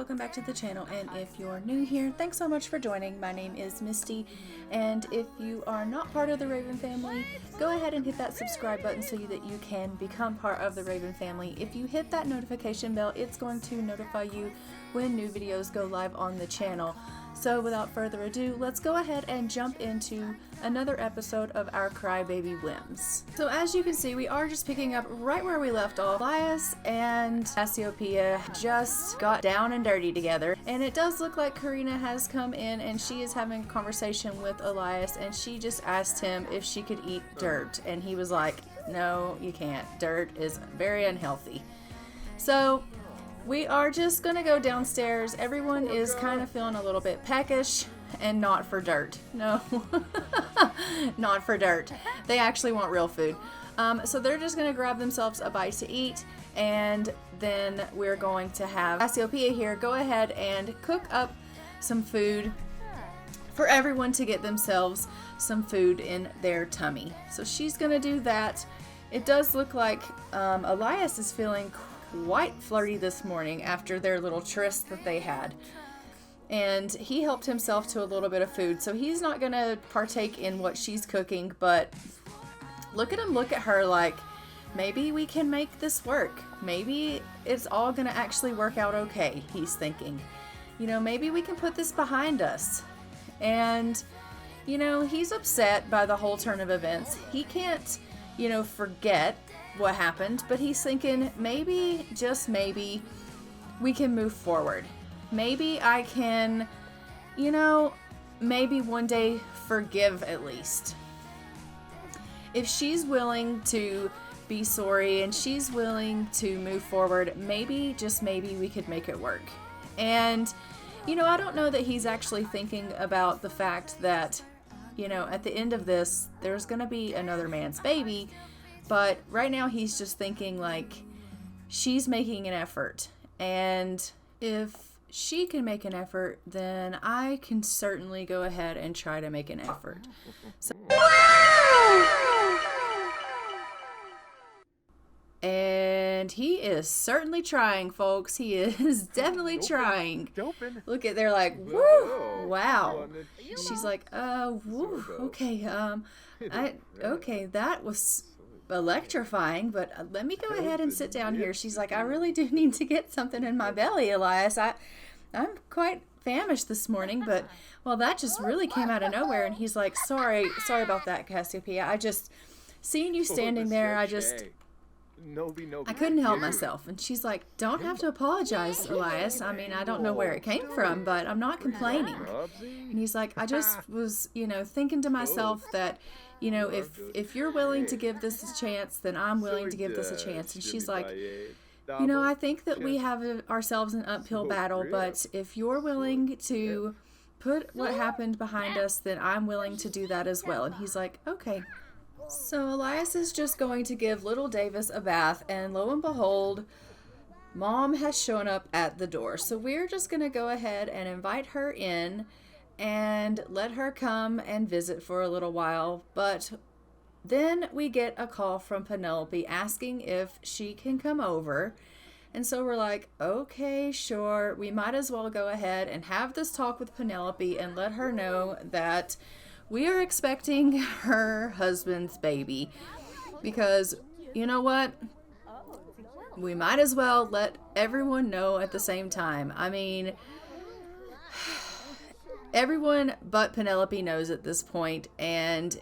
welcome back to the channel, and if you're new here, thanks so much for joining. My name is Misty, and if you are not part of the Raven family, go ahead and hit that subscribe button so that you can become part of the Raven family. If you hit that notification bell, it's going to notify you when new videos go live on the channel. So without further ado, let's go ahead and jump into another episode of our Crybaby Whims. So as you can see, we are just picking up right where we left off. Elias and Cassiopeia just got down and dirty together, and it does look like Karina has come in and she is having a conversation with Elias, and she just asked him if she could eat dirt, and he was like, no, you can't. Dirt is very unhealthy. So we are just gonna go downstairs. Everyone is kind of feeling a little bit peckish, and not for dirt. No, not for dirt. They actually want real food. So they're just gonna grab themselves a bite to eat, and then we're going to have Cassiopeia here go ahead and cook up some food for everyone to get themselves some food in their tummy. So she's gonna do that. It does look like Elias is feeling quite flirty this morning after their little tryst that they had, and he helped himself to a little bit of food, so he's not gonna partake in what she's cooking. But look at him, look at her, like, maybe we can make this work. Maybe it's all gonna actually work out okay, he's thinking. You know, maybe we can put this behind us. And you know, he's upset by the whole turn of events. He can't, you know, forget what happened, but he's thinking, maybe, just maybe, we can move forward. Maybe I can, you know, maybe one day forgive at least. If she's willing to be sorry and she's willing to move forward, maybe, just maybe, we could make it work. And, you know, I don't know that he's actually thinking about the fact that, you know, at the end of this, there's gonna be another man's baby. But right now he's just thinking, like, she's making an effort, and if she can make an effort, then I can certainly go ahead and try to make an effort. So, and he is certainly trying, folks. He is definitely trying. Look at, they're like, woo, wow. She's like, woo, okay, okay, that was electrifying, but let me go ahead and sit down here. She's like, I really do need to get something in my belly, Elias. I'm quite famished this morning, but, well, that just really came out of nowhere. And he's like, sorry about that, Cassiopeia. I just, seeing you standing there, I couldn't help myself. And she's like, don't have to apologize, Elias. I mean, I don't know where it came from, but I'm not complaining. And he's like, I just was, you know, thinking to myself that, you know, if you're willing to give this a chance, then I'm willing to give this a chance. And she's like, you know, I think that we have ourselves an uphill battle, but if you're willing to put what happened behind us, then I'm willing to do that as well. And he's like, okay. So Elias is just going to give little Davis a bath, and lo and behold, Mom has shown up at the door. So we're just going to go ahead and invite her in and let her come and visit for a little while. But then we get a call from Penelope asking if she can come over. And so we're like, okay, sure. We might as well go ahead and have this talk with Penelope and let her know that we are expecting her husband's baby. Because, you know what? We might as well let everyone know at the same time. I mean, everyone but Penelope knows at this point, and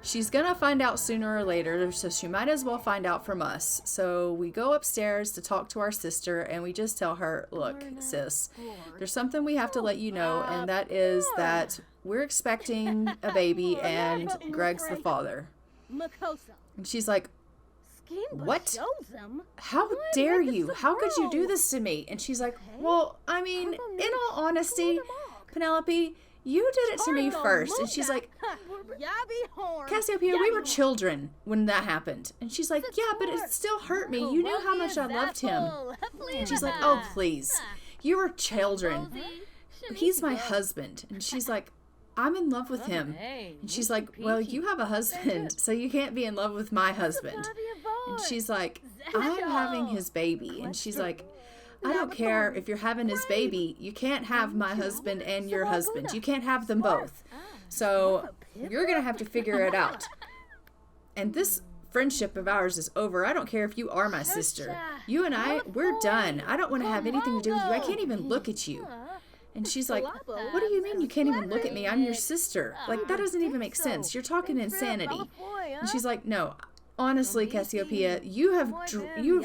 she's gonna find out sooner or later, so she might as well find out from us. So we go upstairs to talk to our sister, and we just tell her, look, sis, there's something we have to let you know, and that is that we're expecting a baby, and Greg's the father. And she's like, what? How dare you? How could you do this to me? And she's like, well, I mean, in all honesty, Penelope, you did it to me first. And she's like, Cassiopeia, we were children when that happened. And she's like, yeah, but it still hurt me. You knew how much I loved him. And she's like, oh, please. You were children. He's my husband. And she's like, I'm in love with him. And she's like, well, you have a husband, so you can't be in love with my husband. And she's like, I'm having his baby. And she's like, I don't care if you're having his baby. You can't have my husband and your husband. You can't have them both. So you're going to have to figure it out. And this friendship of ours is over. I don't care if you are my sister. You and I, we're done. I don't want to have anything to do with you. I can't even look at you. And she's like, what do you mean you can't even look at me? I'm your sister. Like, that doesn't even make sense. You're talking insanity. And she's like, no, honestly, Cassiopeia, you have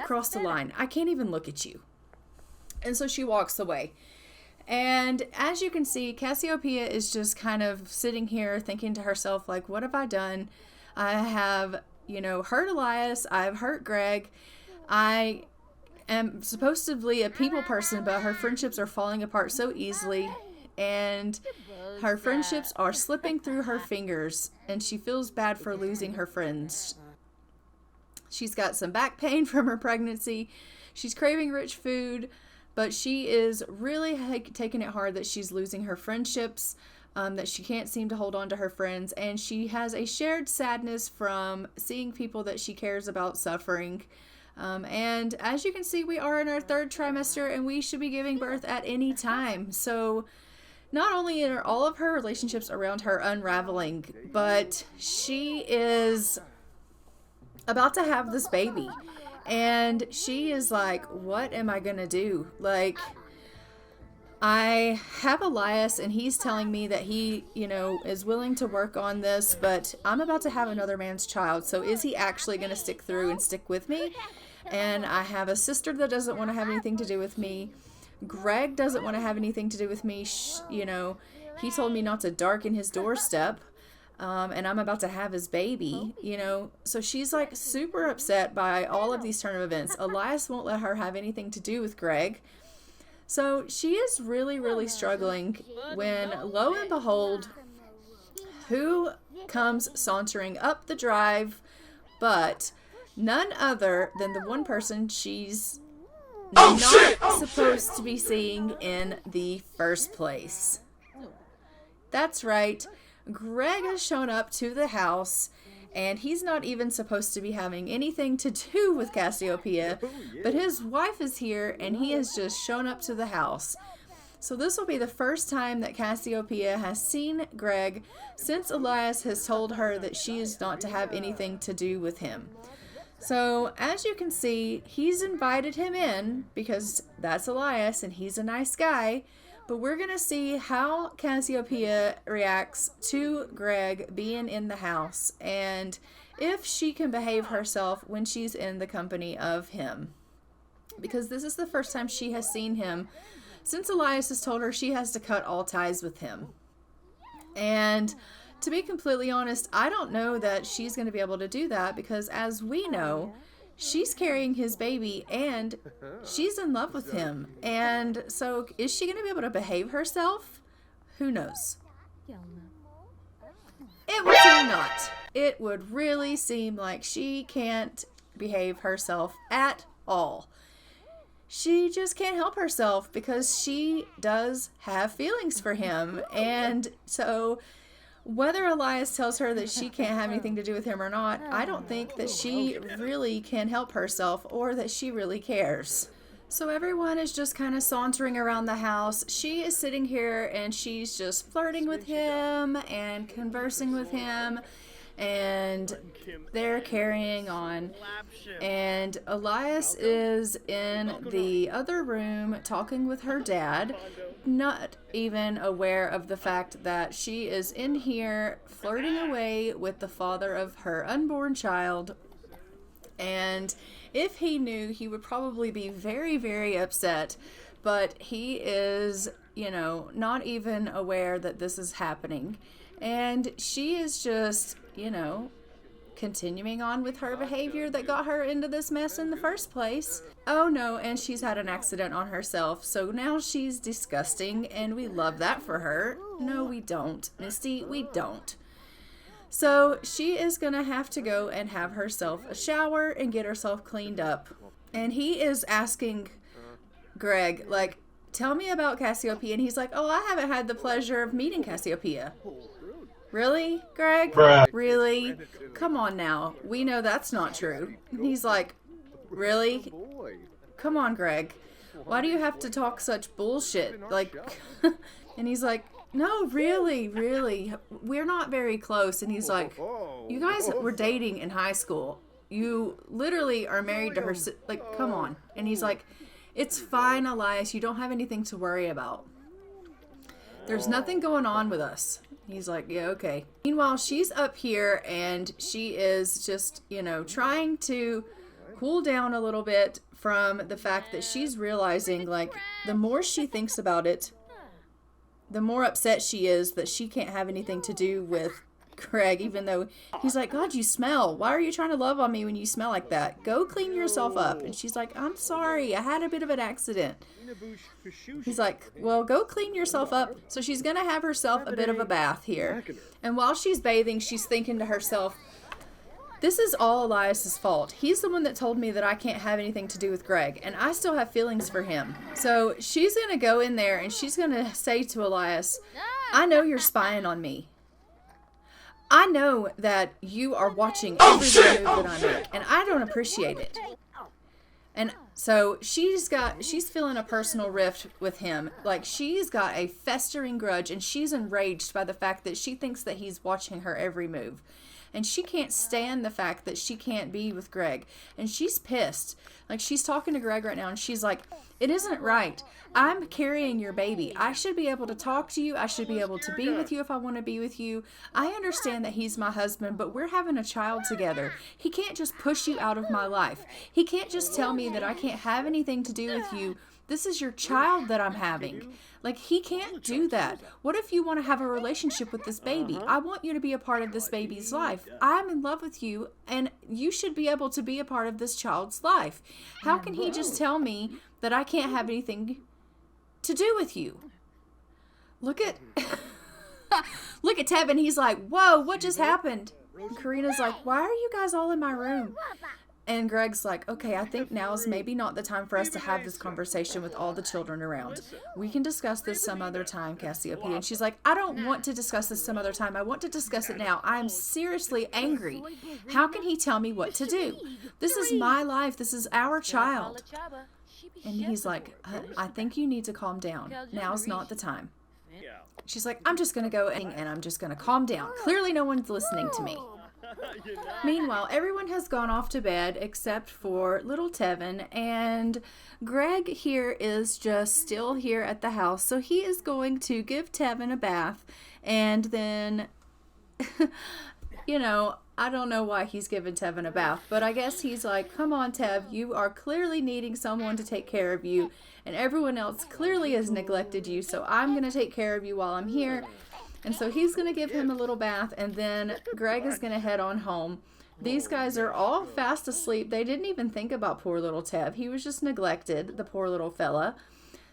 crossed the line. I can't even look at you. And so she walks away. And as you can see, Cassiopeia is just kind of sitting here thinking to herself, like, what have I done? I have, hurt Elias. I've hurt Greg. I am supposedly a people person, but her friendships are falling apart so easily. And her friendships are slipping through her fingers. And she feels bad for losing her friends. She's got some back pain from her pregnancy. She's craving rich food. But she is really taking it hard that she's losing her friendships, that she can't seem to hold on to her friends. And she has a shared sadness from seeing people that she cares about suffering. And as you can see, we are in our 3rd trimester and we should be giving birth at any time. So not only are all of her relationships around her unraveling, but she is about to have this baby. And she is like, what am I going to do? Like, I have Elias and he's telling me that he, is willing to work on this, but I'm about to have another man's child. So is he actually going to stick through and stick with me? And I have a sister that doesn't want to have anything to do with me. Greg doesn't want to have anything to do with me. He told me not to darken his doorstep. And I'm about to have his baby, So she's like super upset by all of these turn of events. Elias won't let her have anything to do with Greg. So she is really, really struggling when, lo and behold, who comes sauntering up the drive but none other than the one person she's not supposed to be seeing in the first place. That's right. Greg has shown up to the house, and he's not even supposed to be having anything to do with Cassiopeia, but his wife is here, and he has just shown up to the house. So this will be the first time that Cassiopeia has seen Greg since Elias has told her that she is not to have anything to do with him. So as you can see, he's invited him in because that's Elias, and he's a nice guy. But we're going to see how Cassiopeia reacts to Greg being in the house and if she can behave herself when she's in the company of him. Because this is the first time she has seen him since Elias has told her she has to cut all ties with him. And to be completely honest, I don't know that she's going to be able to do that because as we know, she's carrying his baby and she's in love with him. And so is she going to be able to behave herself? Who knows? It would seem not. It would really seem like she can't behave herself at all. She just can't help herself because she does have feelings for him. And so whether Elias tells her that she can't have anything to do with him or not, I don't think that she really can help herself or that she really cares. So everyone is just kind of sauntering around the house. She is sitting here and she's just flirting with him and conversing with him, and they're carrying on. And Elias is in the other room talking with her dad, not even aware of the fact that she is in here flirting away with the father of her unborn child. And if he knew, he would probably be very, very upset, but he is, not even aware that this is happening. And she is just, continuing on with her behavior that got her into this mess in the first place. Oh no, and she's had an accident on herself, so now she's disgusting, and we love that for her. No, we don't, Misty, we don't. So she is gonna have to go and have herself a shower and get herself cleaned up. And he is asking Greg, like, tell me about Cassiopeia, and he's like, oh, I haven't had the pleasure of meeting Cassiopeia. Really, Greg? Bruh. Really? Come on now. We know that's not true. And he's like, really? Come on, Greg. why do you have to talk such bullshit? Like, and he's like, no, really, we're not very close. And he's like, you guys were dating in high school. You literally are married to her. Like, come on. And he's like, it's fine, Elias. You don't have anything to worry about. There's nothing going on with us. He's like, yeah, okay. Meanwhile, she's up here and she is just, trying to cool down a little bit from the fact that she's realizing, like, the more she thinks about it, the more upset she is that she can't have anything to do with Greg, even though he's like, God, you smell. Why are you trying to love on me when you smell like that? Go clean yourself up. And she's like, I'm sorry. I had a bit of an accident. He's like, well, go clean yourself up. So she's going to have herself a bit of a bath here. And while she's bathing, she's thinking to herself, this is all Elias's fault. He's the one that told me that I can't have anything to do with Greg, and I still have feelings for him. So she's going to go in there and she's going to say to Elias, I know you're spying on me. I know that you are watching every move that I make, and I don't appreciate it. And so she's feeling a personal rift with him. Like, she's got a festering grudge, and she's enraged by the fact that she thinks that he's watching her every move. And she can't stand the fact that she can't be with Greg. And she's pissed. Like, she's talking to Greg right now, and she's like, it isn't right. I'm carrying your baby. I should be able to talk to you. I should be able to be with you if I want to be with you. I understand that he's my husband, but we're having a child together. He can't just push you out of my life. He can't just tell me that I can't have anything to do with you. This is your child that I'm having. Like, he can't do that. What if you want to have a relationship with this baby? I want you to be a part of this baby's life. I'm in love with you, and you should be able to be a part of this child's life. How can he just tell me that I can't have anything to do with you? Look at look at Tevin. He's like, whoa, what just happened? And Karina's like, why are you guys all in my room? And Greg's like, okay, I think now is maybe not the time for us to have this conversation with all the children around. We can discuss this some other time, Cassiopeia. And she's like, I don't want to discuss this some other time. I want to discuss it now. I'm seriously angry. How can he tell me what to do? This is my life. This is our child. And he's like, I think you need to calm down. Now's not the time. She's like, I'm just going to go and I'm just going to calm down. Clearly no one's listening to me. Meanwhile, everyone has gone off to bed except for little Tevin, and Greg here is just still here at the house. So he is going to give Tevin a bath, and then, I don't know why he's giving Tevin a bath, but I guess he's like, come on, Tev, you are clearly needing someone to take care of you, and everyone else clearly has neglected you, so I'm going to take care of you while I'm here. And so he's going to give him a little bath, and then Greg is going to head on home. These guys are all fast asleep. They didn't even think about poor little Tev. He was just neglected, the poor little fella.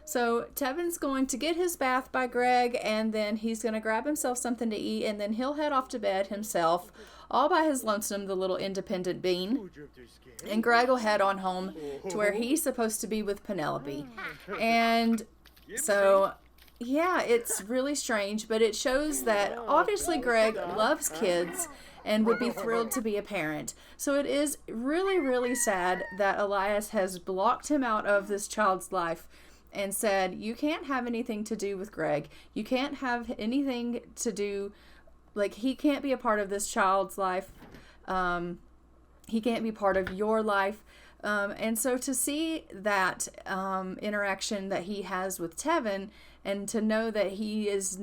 So Tevin's going to get his bath by Greg, and then he's going to grab himself something to eat, and then he'll head off to bed himself, all by his lonesome, the little independent bean. And Greg will head on home to where he's supposed to be with Penelope. And so, yeah, it's really strange, but it shows that obviously Greg loves kids and would be thrilled to be a parent. So it is really, really sad that Elias has blocked him out of this child's life and said, you can't have anything to do with Greg. You can't have anything to do, like, he can't be a part of this child's life. He can't be part of your life. And so to see that interaction that he has with Tevin, and to know that he is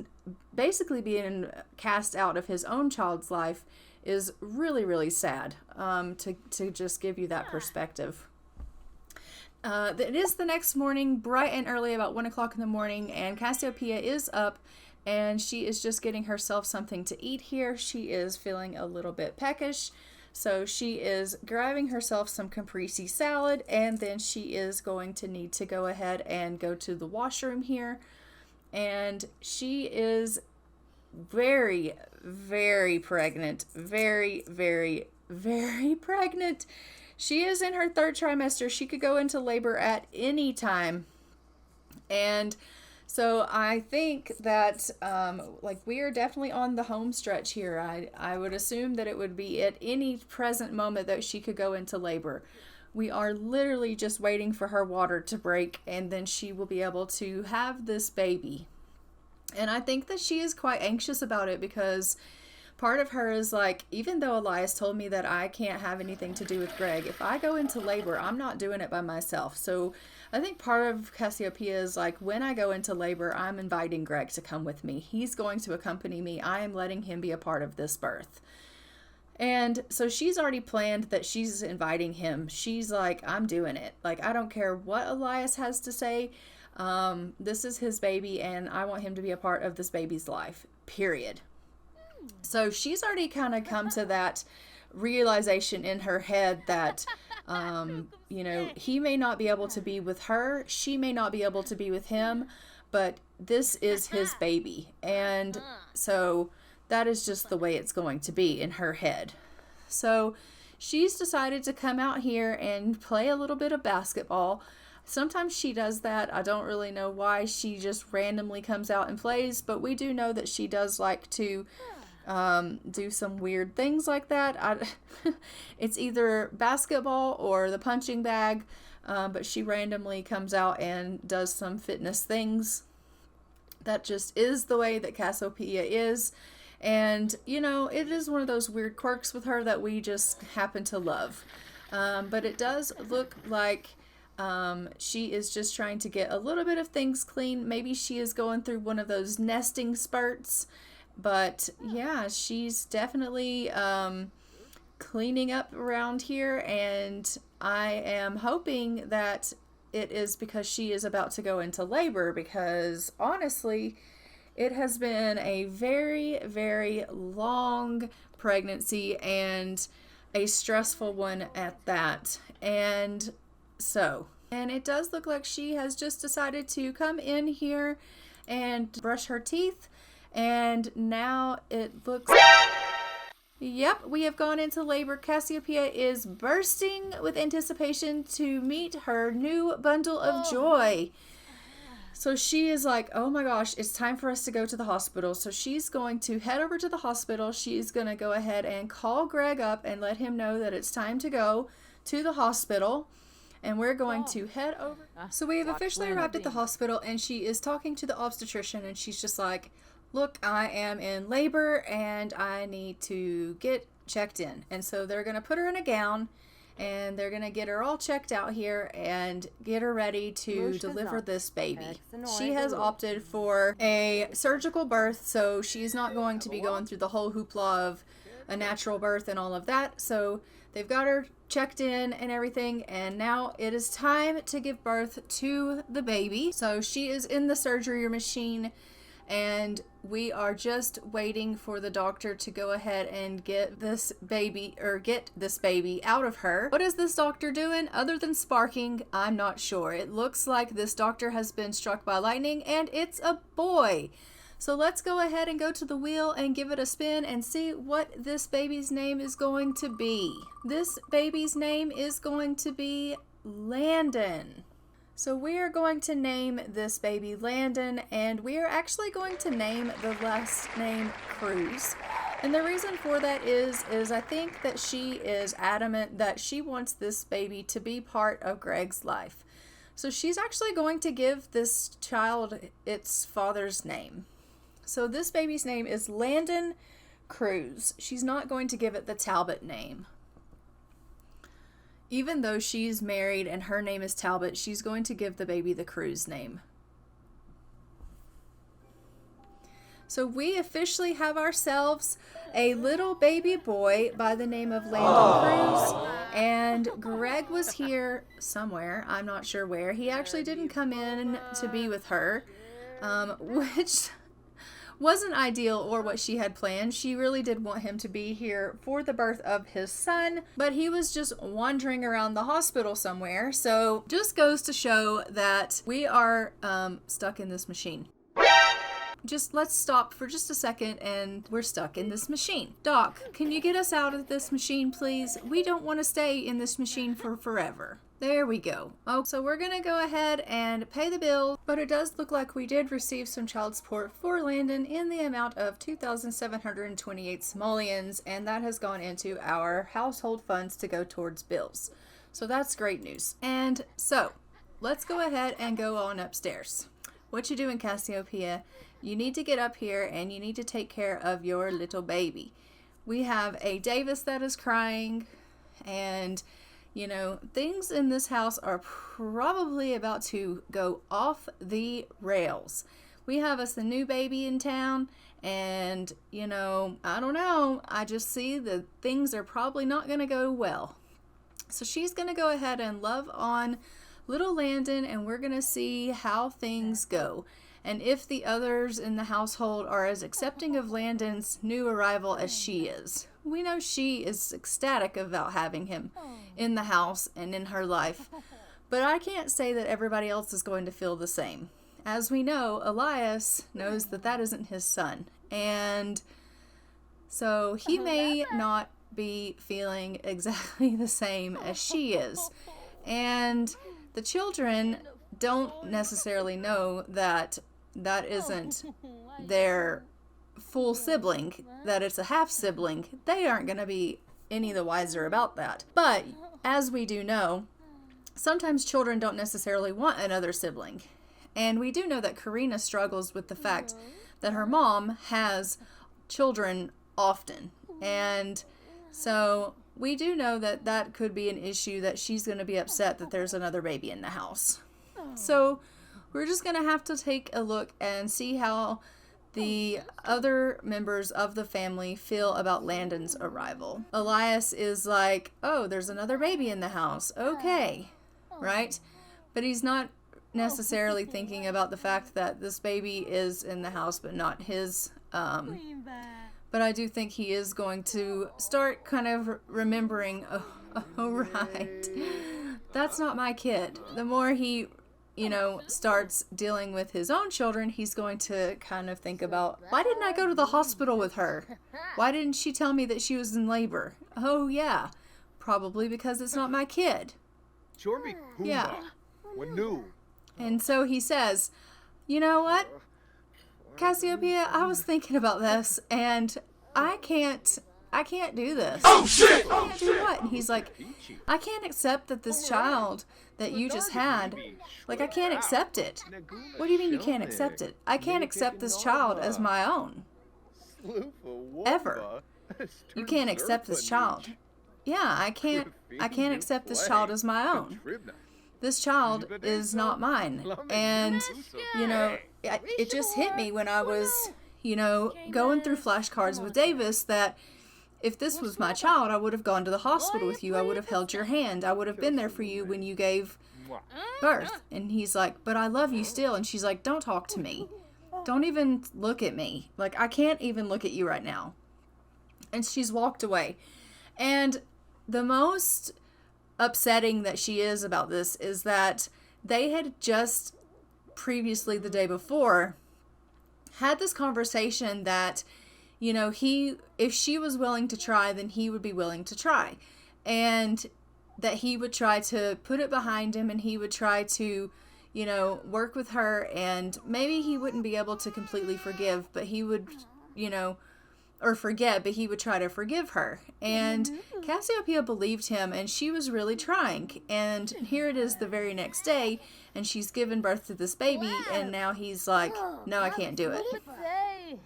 basically being cast out of his own child's life, is really, really sad, to just give you that perspective. It is the next morning, bright and early, about 1 o'clock in the morning, and Cassiopeia is up, and she is just getting herself something to eat here. She is feeling a little bit peckish, so she is grabbing herself some caprese salad, and then she is going to need to go ahead and go to the washroom here. And she is very, very pregnant. Very, very, very pregnant. She is in her 3rd trimester. She could go into labor at any time. And so I think that, we are definitely on the home stretch here. I would assume that it would be at any present moment that she could go into labor. We are literally just waiting for her water to break, and then she will be able to have this baby. And I think that she is quite anxious about it, because part of her is like, even though Elias told me that I can't have anything to do with Greg, if I go into labor, I'm not doing it by myself. So I think part of Cassiopeia is like, when I go into labor, I'm inviting Greg to come with me. He's going to accompany me. I am letting him be a part of this birth. And so she's already planned that she's inviting him. She's like, I'm doing it. Like, I don't care what Elias has to say. This is his baby, and I want him to be a part of this baby's life, period. So she's already kind of come to that realization in her head that, you know, he may not be able to be with her. She may not be able to be with him, but this is his baby. And so that is just the way it's going to be in her head. So she's decided to come out here and play a little bit of basketball. Sometimes she does that. I don't really know why she just randomly comes out and plays, but we do know that she does like to do some weird things like that. It's either basketball or the punching bag, but she randomly comes out and does some fitness things. That just is the way that Cassiopeia is. And, you know, it is one of those weird quirks with her that we just happen to love. But it does look like she is just trying to get a little bit of things clean. Maybe she is going through one of those nesting spurts. But, yeah, she's definitely cleaning up around here. And I am hoping that it is because she is about to go into labor. Because, honestly, it has been a very, very long pregnancy, and a stressful one at that. And it does look like she has just decided to come in here and brush her teeth. And now it looks... Yep, we have gone into labor. Cassiopeia is bursting with anticipation to meet her new bundle of joy. So she is like, oh my gosh, it's time for us to go to the hospital. So she's going to head over to the hospital. She's going to go ahead and call Greg up and let him know that it's time to go to the hospital. And we're going to head over. So we have officially arrived at the hospital, and she is talking to the obstetrician, and she's just like, look, I am in labor and I need to get checked in. And so they're going to put her in a gown, and they're going to get her all checked out here and get her ready to deliver this baby. She has opted for a surgical birth, so she's not going to be going through the whole hoopla of a natural birth and all of that. So they've got her checked in and everything, and now it is time to give birth to the baby. So she is in the surgery machine, and we are just waiting for the doctor to go ahead and get this baby out of her. What is this doctor doing other than sparking? I'm not sure. It looks like this doctor has been struck by lightning, and it's a boy. So let's go ahead and go to the wheel and give it a spin and see what this baby's name is going to be. This baby's name is going to be Landon. So we are going to name this baby Landon, and we are actually going to name the last name Cruz. And the reason for that is I think that she is adamant that she wants this baby to be part of Greg's life. So she's actually going to give this child its father's name. So this baby's name is Landon Cruz. She's not going to give it the Talbot name. Even though she's married and her name is Talbot, she's going to give the baby the Cruz name. So we officially have ourselves a little baby boy by the name of Landon Cruz. And Greg was here somewhere. I'm not sure where. He actually didn't come in to be with her, which wasn't ideal or what she had planned. She really did want him to be here for the birth of his son, but he was just wandering around the hospital somewhere. So just goes to show that we are stuck in this machine. Just let's stop for just a second, and we're stuck in this machine. Doc, can you get us out of this machine, please? We don't want to stay in this machine for forever. There we go. Oh, so we're going to go ahead and pay the bill, but it does look like we did receive some child support for Landon in the amount of 2,728 simoleons, and that has gone into our household funds to go towards bills. So that's great news. And so let's go ahead and go on upstairs. What you doing, Cassiopeia? You need to get up here and you need to take care of your little baby. We have a Davis that is crying, and you know, things in this house are probably about to go off the rails. We have us a new baby in town, and you know, I don't know, I just see that things are probably not going to go well. So she's going to go ahead and love on little Landon, and we're going to see how things go. And if the others in the household are as accepting of Landon's new arrival as she is. We know she is ecstatic about having him in the house and in her life. But I can't say that everybody else is going to feel the same. As we know, Elias knows that that isn't his son. And so he may not be feeling exactly the same as she is. And the children don't necessarily know that that isn't their full sibling, that it's a half sibling. They aren't going to be any the wiser about that. But as we do know, sometimes children don't necessarily want another sibling. And we do know that Karina struggles with the fact that her mom has children often. And so we do know that that could be an issue, that she's going to be upset that there's another baby in the house. So we're just going to have to take a look and see how the other members of the family feel about Landon's arrival. Elias is like, oh, there's another baby in the house. Okay, right? But he's not necessarily thinking about the fact that this baby is in the house but not his. But I do think he is going to start kind of remembering, oh right, that's not my kid. The more he, you know, starts dealing with his own children, he's going to kind of think about, why didn't I go to the hospital with her? Why didn't she tell me that she was in labor? Oh yeah, probably because it's not my kid. Yeah. And so he says, you know what, Cassiopeia, I was thinking about this, and I can't do this. Oh shit! I can't do what? And he's like, I can't accept that this child that you just had, like, I can't accept it. What do you mean you can't accept it? I can't accept this child as my own. Ever. You can't accept this child. Yeah, I can't accept this child as my own. This child is not mine. And, you know, it just hit me when I was, you know, going through flashcards with Davis that if this was my child, I would have gone to the hospital with you. I would have held your hand. I would have been there for you when you gave birth. And he's like, but I love you still. And she's like, don't talk to me. Don't even look at me. Like, I can't even look at you right now. And she's walked away. And the most upsetting that she is about this is that they had just previously, the day before, had this conversation that, you know, if she was willing to try, then he would be willing to try, and that he would try to put it behind him, and he would try to, you know, work with her, and maybe he wouldn't be able to completely forgive, but he would, you know, or forget, but he would try to forgive her. And Cassiopeia believed him, and she was really trying. And here it is the very next day, and she's given birth to this baby, and now he's like, no, I can't do it.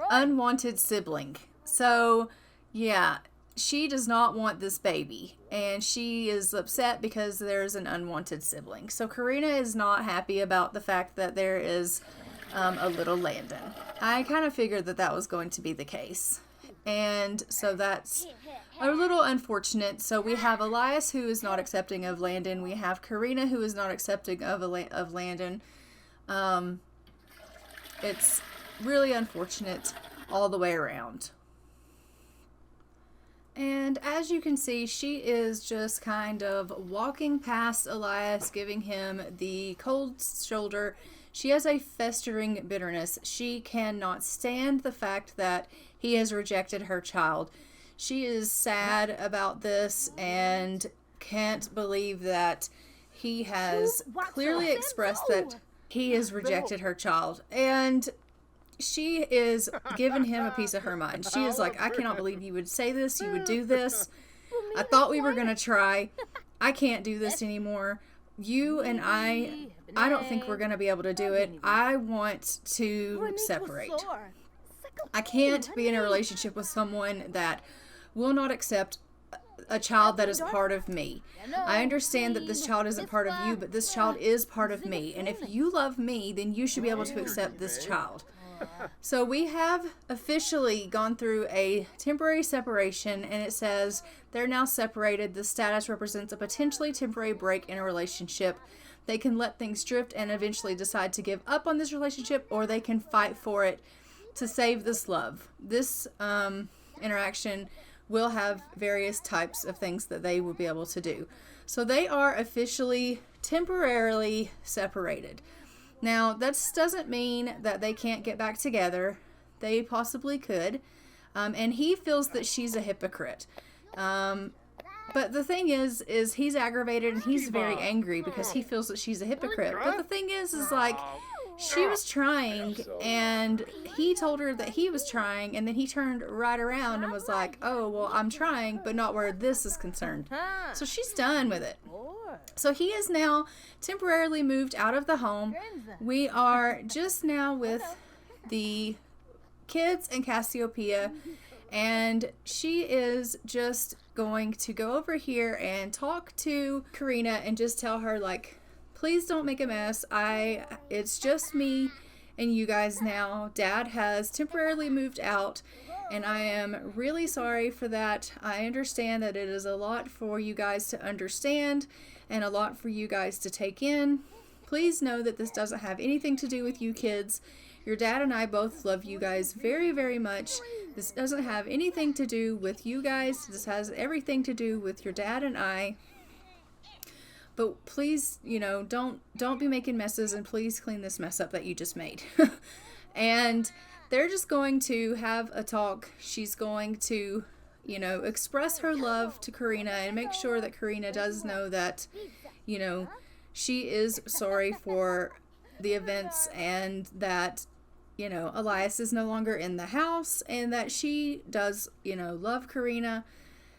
Unwanted sibling. So, yeah, she does not want this baby, and she is upset because there's an unwanted sibling. So Karina is not happy about the fact that there is a little Landon. I kind of figured that that was going to be the case. And so that's a little unfortunate. So we have Elias, who is not accepting of Landon. We have Karina, who is not accepting of Landon. It's really unfortunate all the way around. And as you can see, she is just kind of walking past Elias, giving him the cold shoulder. She has a festering bitterness. She cannot stand the fact that he has rejected her child. She is sad about this and can't believe that he has clearly expressed that he has rejected her child. And she is giving him a piece of her mind. She is like, I cannot believe you would say this, you would do this. I thought we were going to try. I can't do this anymore. You and I don't think we're going to be able to do it. I want to separate. I can't be in a relationship with someone that will not accept a child that is part of me. I understand that this child isn't part of you, but this child is part of me. And if you love me, then you should be able to accept this child. So we have officially gone through a temporary separation, and it says they're now separated. The status represents a potentially temporary break in a relationship. They can let things drift and eventually decide to give up on this relationship, or they can fight for it to save this love. This interaction will have various types of things that they will be able to do. So they are officially temporarily separated. Now, that doesn't mean that they can't get back together. They possibly could. And he feels that she's a hypocrite. But the thing is he's aggravated and he's very angry because he feels that she's a hypocrite. But the thing is like, she was trying, and he told her that he was trying, and then he turned right around and was like, oh, well, I'm trying, but not where this is concerned. So she's done with it. So he is now temporarily moved out of the home. We are just now with the kids and Cassiopeia, and she is just going to go over here and talk to Karina and just tell her, like, please don't make a mess. It's just me and you guys now. Dad has temporarily moved out, and I am really sorry for that. I understand that it is a lot for you guys to understand and a lot for you guys to take in. Please know that this doesn't have anything to do with you kids. Your dad and I both love you guys very, very much. This doesn't have anything to do with you guys. This has everything to do with your dad and I. But please, don't be making messes, and please clean this mess up that you just made. And they're just going to have a talk. She's going to, express her love to Karina and make sure that Karina does know that, she is sorry for the events, and that, Elias is no longer in the house, and that she does, love Karina,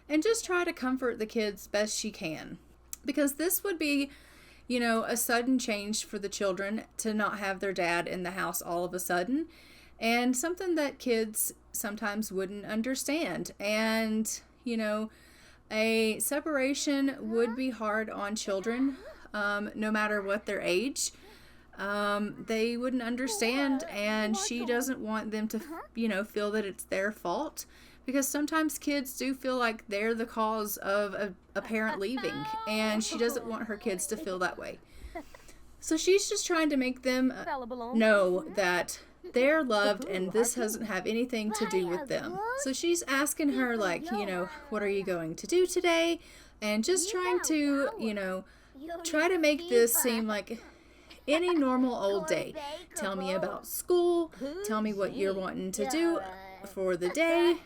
and just try to comfort the kids best she can. Because this would be, a sudden change for the children to not have their dad in the house all of a sudden. And something that kids sometimes wouldn't understand. And, a separation would be hard on children, no matter what their age. They wouldn't understand, and she doesn't want them to, feel that it's their fault. Because sometimes kids do feel like they're the cause of a parent leaving, and she doesn't want her kids to feel that way. So she's just trying to make them know that they're loved, and this doesn't have anything to do with them. So she's asking her, like, what are you going to do today? And just trying to, try to make this seem like any normal old day. Tell me about school. Tell me what you're wanting to do for the day.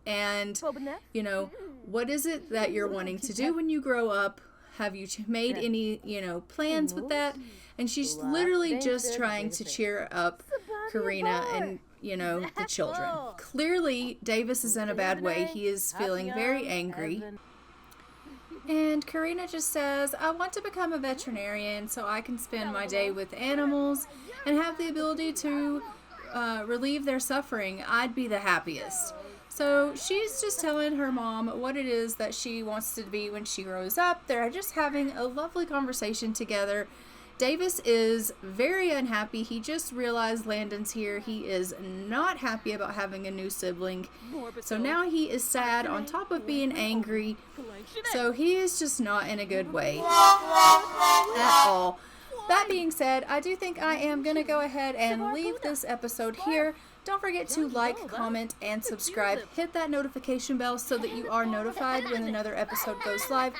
And, what is it that you're wanting to do when you grow up? Have you made any, plans with that? And she's literally just trying to cheer up Karina and, the children. Clearly, Davis is in a bad way. He is feeling very angry. And Karina just says, I want to become a veterinarian so I can spend my day with animals and have the ability to relieve their suffering. I'd be the happiest. So she's just telling her mom what it is that she wants to be when she grows up. They're just having a lovely conversation together. Davis is very unhappy. He just realized Landon's here. He is not happy about having a new sibling. So now he is sad on top of being angry. So he is just not in a good way at all. That being said, I do think I am going to go ahead and leave this episode here. Don't forget to like, comment, and subscribe. Hit that notification bell so that you are notified when another episode goes live.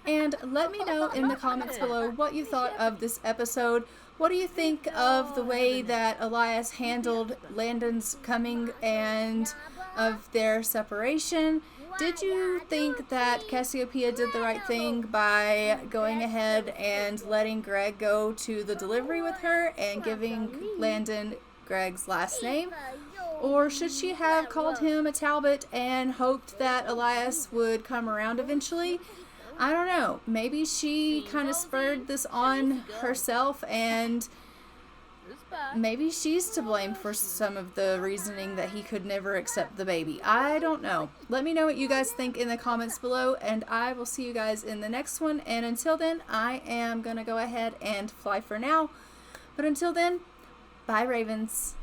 And let me know in the comments below what you thought of this episode. What do you think of the way that Elias handled Landon's coming and of their separation? Did you think that Cassiopeia did the right thing by going ahead and letting Greg go to the delivery with her and giving Landon Greg's last name? Or should she have called him a Talbot and hoped that Elias would come around eventually? I don't know. Maybe she kind of spurred this on herself, and maybe she's to blame for some of the reasoning that he could never accept the baby. I don't know. Let me know what you guys think in the comments below, and I will see you guys in the next one. And until then, I am going to go ahead and fly for now. But until then, bye, Ravens.